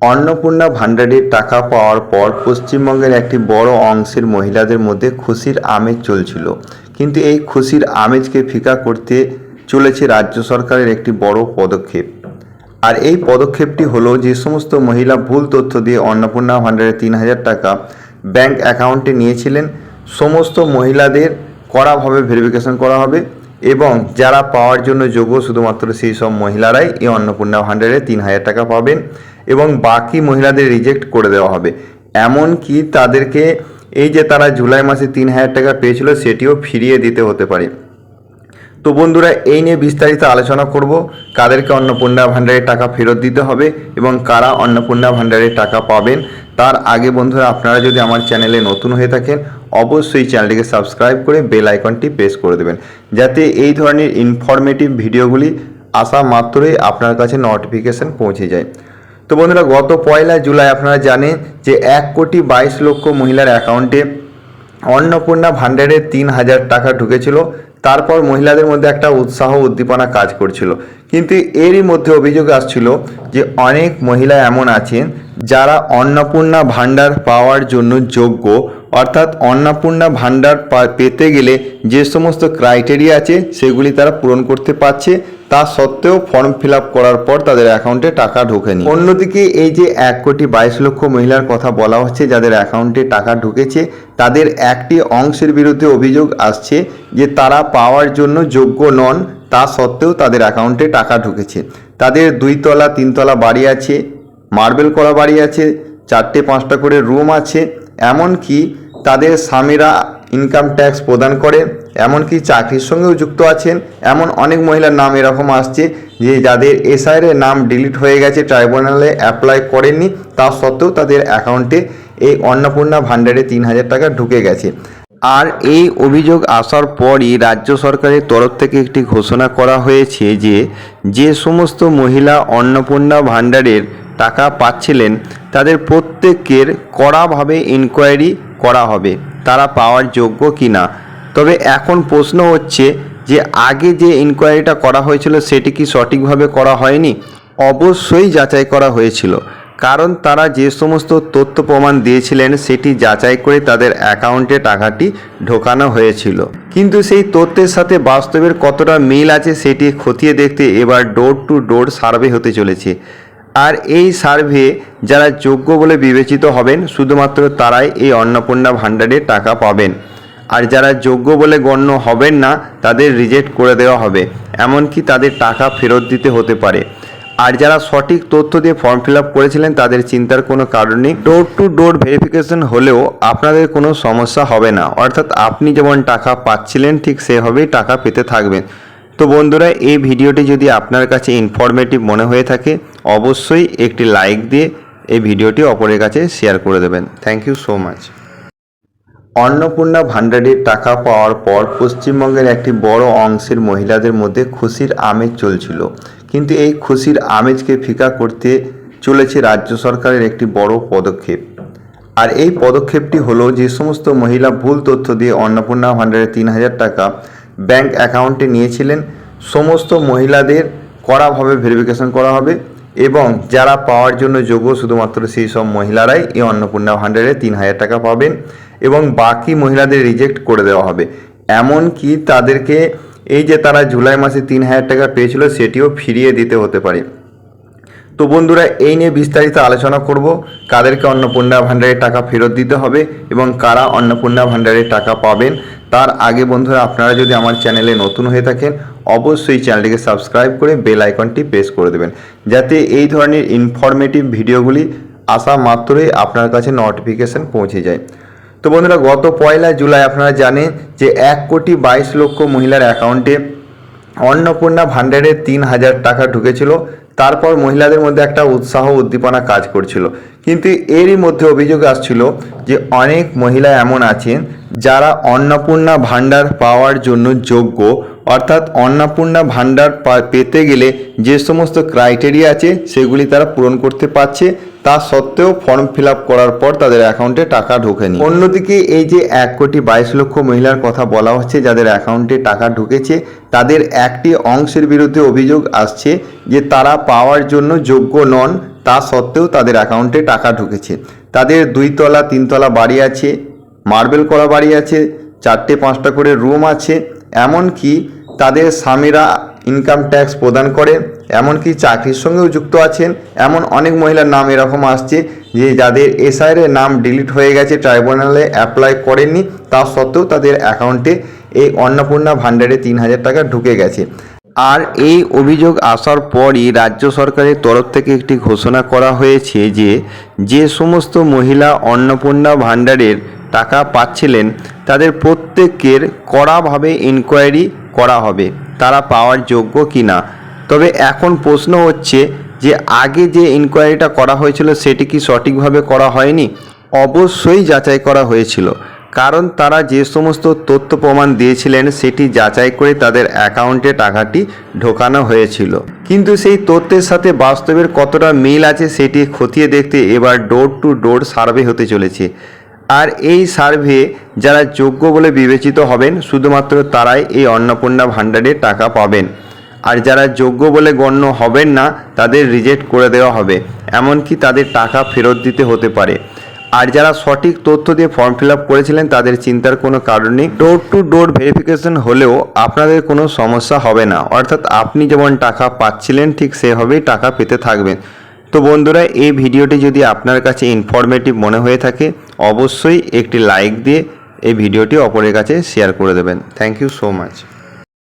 অন্নপূর্ণা ভান্ডারের টাকা পাওয়ার পর পশ্চিমবঙ্গের একটি বড় অংশের মহিলাদের মধ্যে খুশির আমেজ চলছিল। কিন্তু এই খুশির আমেজকে ফিকা করতে চলেছে রাজ্য সরকারের একটি বড় পদক্ষেপ। আর এই পদক্ষেপটি হলো, যে সমস্ত মহিলা ভুল তথ্য দিয়ে অন্নপূর্ণা ভান্ডারে 3,000 টাকা ব্যাংক অ্যাকাউন্টে নিয়েছিলেন, সমস্ত মহিলাদের কড়াভাবে ভেরিফিকেশন করা হবে এবং যারা পাওয়ার জন্য যোগ্য শুধুমাত্র সেই সব মহিলারাই এই অন্নপূর্ণা ভান্ডারে 3,000 টাকা পাবেন এবং বাকি মহিলাদের রিজেক্ট করে দেওয়া হবে। এমনকি তাদেরকে এই যে তারা জুলাই মাসে 3,000 টাকা পেয়েছিল সেটিও ফিরিয়ে দিতে হতে পারে। তো বন্ধুরা, এই নিয়ে বিস্তারিত আলোচনা করব, কাদেরকে অন্নপূর্ণা ভান্ডারের টাকা ফেরত দিতে হবে এবং কারা অন্নপূর্ণা ভান্ডারের টাকা পাবেন। তার আগে বন্ধুরা, আপনারা যদি আমার চ্যানেলে নতুন হয়ে থাকেন অবশ্যই চ্যানেলটিকে সাবস্ক্রাইব করে বেল আইকনটি প্রেস করে দেবেন, যাতে এই ধরনের ইনফরমেটিভ ভিডিওগুলি আসা মাত্রই আপনার কাছে নোটিফিকেশন পৌঁছে যায়। তো বন্ধুরা, গত 1 জুলাই আপনারা জানেন যে 1,22,00,000 মহিলার অ্যাকাউন্টে অন্নপূর্ণা ভান্ডারে 3,000 টাকা ঢুকেছিল। তারপর মহিলাদের মধ্যে একটা উৎসাহ উদ্দীপনা কাজ করছিল, কিন্তু এরই মধ্যে অভিযোগ আসছিল যে অনেক মহিলা এমন আছেন যারা অন্নপূর্ণা ভান্ডার পাওয়ার জন্য যোগ্য, অর্থাৎ অন্নপূর্ণা ভান্ডার পেতে গেলে যে সমস্ত ক্রাইটেরিয়া আছে সেগুলি তারা পূরণ করতে পারছে, তা সত্ত্বেও ফর্ম ফিল আপ করার পর তাদের অ্যাকাউন্টে টাকা ঢোকেনি। অন্যদিকে এই যে 1,22,00,000 মহিলার কথা বলা হচ্ছে যাদের অ্যাকাউন্টে টাকা ঢুকেছে, তাদের একটি অংশের বিরুদ্ধে অভিযোগ আসছে যে তারা পাওয়ার জন্য যোগ্য নন, তা সত্ত্বেও তাদের অ্যাকাউন্টে টাকা ঢুকেছে। তাদের 2 তলা 3 তলা বাড়ি আছে, মার্বেল করা বাড়ি আছে, 4টে 5টা করে রুম আছে, এমনকি তাদের স্বামীরা ইনকাম ট্যাক্স প্রদান করে, এমনকি চাকরির সঙ্গেও যুক্ত আছেন। এমন অনেক মহিলার নাম এরকম আসছে যে যাদের এসআইয়ের নাম ডিলিট হয়ে গেছে, ট্রাইব্যুনালে অ্যাপ্লাই করেননি, তা সত্ত্বেও তাদের অ্যাকাউন্টে এই অন্নপূর্ণা ভান্ডারে 3,000 টাকা ঢুকে গেছে। আর এই অভিযোগ আসার পরই রাজ্য সরকারের তরফ থেকে একটি ঘোষণা করা হয়েছে যে যে সমস্ত মহিলা অন্নপূর্ণা ভান্ডারের টাকা পাচ্ছিলেন তাদের প্রত্যেকের কড়াভাবে ইনকোয়ারি করা হবে, তারা পাওয়ার যোগ্য কি না। তবে এখন প্রশ্ন হচ্ছে যে আগে যে ইনকোয়ারিটা করা হয়েছিল সেটি কি সঠিকভাবে করা হয়নি? অবশ্যই যাচাই করা হয়েছিল, কারণ তারা যে সমস্ত তথ্য প্রমাণ দিয়েছিলেন সেটি যাচাই করে তাদের অ্যাকাউন্টে টাকাটি ঢোকানো হয়েছিল। কিন্তু সেই তথ্যের সাথে বাস্তবের কতটা মিল আছে সেটি খতিয়ে দেখতে এবার ডোর টু ডোর সার্ভে হতে চলেছে। আর এই সার্ভে যারা যোগ্য বলে বিবেচিত হবেন শুধুমাত্র তারাই এই অন্নপূর্ণা ভান্ডারে টাকা পাবেন, আর যারা যোগ্য বলে গণ্য হবেন না তাদের রিজেক্ট করে দেওয়া হবে, এমনকি তাদের টাকা ফেরত দিতে হতে পারে। আর যারা সঠিক তথ্য দিয়ে ফর্ম ফিল আপ করেছিলেন তাদের চিন্তার কোনো কারণ নেই, ডোর টু ডোর ভেরিফিকেশন হলেও আপনাদের কোনো সমস্যা হবে না, অর্থাৎ আপনি যেমন টাকা পাচ্ছিলেন ঠিক সেভাবেই টাকা পেতে থাকবেন। তো বন্ধুরা, এই ভিডিওটি যদি আপনার কাছে ইনফরমেটিভ মনে হয়ে থাকে অবশ্যই একটি লাইক দিয়ে এই ভিডিওটি অপরের কাছে শেয়ার করে দেবেন। Thank you so much. Annapurna ভান্ডারের টাকা পাওয়ার পর পশ্চিমবঙ্গের একটি বড় অংশের মহিলাদের মধ্যে খুশির আমেজ চলছিল, কিন্তু এই খুশির আমেজকে ফিকা করতে চলেছে রাজ্য সরকারের একটি বড় পদক্ষেপ। আর এই পদক্ষেপটি হলো, যে সমস্ত মহিলা ভুল তথ্য দিয়ে অন্নপূর্ণা ভান্ডারে 3,000 টাকা ব্যাংক অ্যাকাউন্টে নিয়েছিলেন, সমস্ত মহিলাদের কড়াভাবে ভেরিফিকেশন করা হবে এবং যারা পাওয়ার জন্য যোগ্য শুধুমাত্র সেই সব মহিলারাই এই অন্নপূর্ণা ভান্ডারে 3,000 টাকা পাবেন এবং বাকি মহিলাদের রিজেক্ট করে দেওয়া হবে। এমনকি তাদেরকে এই যে তারা জুলাই মাসে 3,000 টাকা পেয়েছিল সেটিও ফিরিয়ে দিতে হতে পারে। তো বন্ধুরা, এই নিয়ে বিস্তারিত আলোচনা করব, কাদেরকে অন্নপূর্ণা ভান্ডারের টাকা ফেরত দিতে হবে এবং কারা অন্নপূর্ণা ভান্ডারের টাকা পাবেন। তার আগে বন্ধুরা, আপনারা যদি আমার চ্যানেলে নতুন হয়ে থাকেন অবশ্যই চ্যানেলটিকে সাবস্ক্রাইব করে বেল আইকনটি প্রেস করে দেবেন, যাতে এই ধরনের ইনফরমেটিভ ভিডিওগুলি আসা মাত্রই আপনার কাছে নোটিফিকেশন পৌঁছে যায়। তো বন্ধুরা, গত 1 জুলাই আপনারা জানেন যে 1,22,00,000 মহিলার অ্যাকাউন্টে অন্নপূর্ণা ভান্ডারে 3,000 টাকা ঢুকেছিল। তারপর মহিলাদের মধ্যে একটা উৎসাহ উদ্দীপনা কাজ করছিল, কিন্তু এরই মধ্যে অভিযোগ আসছিল যে অনেক মহিলা এমন আছেন যারা অন্নপূর্ণা ভান্ডার পাওয়ার জন্য যোগ্য, অর্থাৎ অন্নপূর্ণা ভান্ডার পেতে গেলে যে সমস্ত ক্রাইটেরিয়া আছে সেগুলি তারা পূরণ করতে পারছে, তা সত্ত্বেও ফর্ম ফিল আপ করার পর তাদের অ্যাকাউন্টে টাকা ঢোকেনি। অন্যদিকে এই যে 1,22,00,000 মহিলার কথা বলা হচ্ছে যাদের অ্যাকাউন্টে টাকা ঢুকেছে, তাদের একটি অংশের বিরুদ্ধে অভিযোগ আসছে যে তারা পাওয়ার জন্য যোগ্য নন, তা সত্ত্বেও তাদের অ্যাকাউন্টে টাকা ঢুকেছে। তাদের 2 তলা 3 তলা বাড়ি আছে, মার্বেল করা বাড়ি আছে, 4টে 5টা করে রুম আছে, এমনকি তাদের স্বামীরা ইনকাম ট্যাক্স প্রদান করে, এমনকি চাকরির সঙ্গেও যুক্ত আছেন। এমন অনেক মহিলার নাম এরকম আসছে যে যাদের এসআইআর এর নাম ডিলিট হয়ে গেছে, ট্রাইব্যুনালে অ্যাপ্লাই করেননি, তা সত্ত্বেও তাদের অ্যাকাউন্টে এই অন্নপূর্ণা ভাণ্ডারে 3,000 টাকা ঢুকে গেছে। আর এই অভিযোগ আসার পরই রাজ্য সরকারের তরফ থেকে একটি ঘোষণা করা হয়েছে যে যে সমস্ত মহিলা অন্নপূর্ণা ভাণ্ডারের টাকা পাচ্ছিলেন তাদের প্রত্যেকের কড়াভাবে ইনকোয়ারি করা হবে, তারা পাওয়ার যোগ্য কি না। তবে এখন প্রশ্ন হচ্ছে যে আগে যে ইনকোয়ারিটা করা হয়েছিল সেটি কি সঠিকভাবে করা হয়নি? অবশ্যই যাচাই করা হয়েছিল, কারণ তারা যে সমস্ত তথ্য প্রমাণ দিয়েছিলেন সেটি যাচাই করে তাদের অ্যাকাউন্টে টাকাটি ঢোকানো হয়েছিল। কিন্তু সেই তথ্যের সাথে বাস্তবের কতটা মিল আছে সেটি খতিয়ে দেখতে এবার ডোর টু ডোর সার্ভে হতে চলেছে। আর এই সার্ভে যারা যোগ্য বলে বিবেচিত হবেন শুধুমাত্র তারাই এই অন্নপূর্ণা ভাণ্ডারে টাকা পাবেন, আর যারা যোগ্য বলে গণ্য হবেন না তাদের রিজেক্ট করে দেওয়া হবে, এমনকি তাদের টাকা ফেরত দিতে হতে পারে। আর যারা সঠিক তথ্য দিয়ে ফর্ম ফিল আপ করেছিলেন তাদের চিন্তার কোনো কারণ নেই, ডোর টু ডোর ভেরিফিকেশন হলেও আপনাদের কোনো সমস্যা হবে না, অর্থাৎ আপনি যেমন টাকা পাচ্ছিলেন ঠিক সেভাবেই টাকা পেতে থাকবেন। তো বন্ধুরা, এই ভিডিওটি যদি আপনার কাছে ইনফরমেটিভ মনে হয়ে থাকে অবশ্যই একটি লাইক দিয়ে এই ভিডিওটি অপরের কাছে শেয়ার করে দেবেন। Thank you so much.